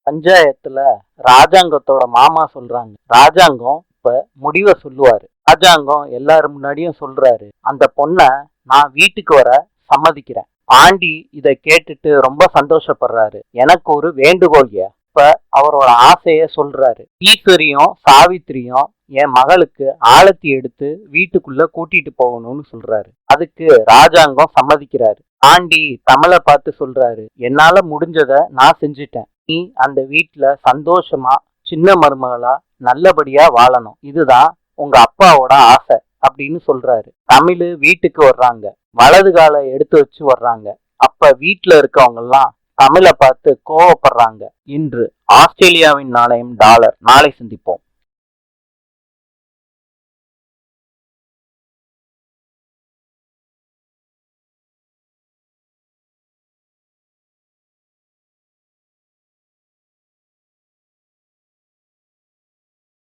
பஞ்சாயத்துல ராஜாங்கத்தோட மாமா சொல்றாங்க. ராஜாங்கம் இப்ப முடிவை சொல்லுவாரு. ராஜாங்கம் எல்லாரும் முன்னாடியும் சொல்றாரு, அந்த பொண்ண நான் வீட்டுக்கு வர சம்மதிக்கிறேன். பாண்டி இத கேட்டுட்டு ரொம்ப சந்தோஷப்படுறாரு. எனக்கு ஒரு வேண்டுகோள்யா. இப்ப அவரோட ஆசைய சொல்றாரு. ஈஸ்வரியும் சாவித்திரியும் என் மகளுக்கு ஆலத்தி எடுத்து வீட்டுக்குள்ள கூட்டிட்டு போகணும்னு சொல்றாரு. அதுக்கு ராஜாங்கம் சம்மதிக்கிறாரு. பாண்டி தமிழை பார்த்து சொல்றாரு, என்னால முடிஞ்சத நான் செஞ்சுட்டேன். நீ அந்த வீட்டுல சந்தோஷமா சின்ன மருமகளா நல்லபடியா வாழணும். இதுதான் உங்க அப்பாவோட ஆசை அப்படின்னு சொல்றாரு. தமிழ் வீட்டுக்கு வர்றாங்க. வலது காலை எடுத்து வச்சு வர்றாங்க. அப்ப வீட்டுல இருக்கவங்க எல்லாம் தமிழை பார்த்து கோவப்படுறாங்க. இன்று ஆஸ்திரேலியாவின் நாணயம் டாலர். நாளை சந்திப்போம்.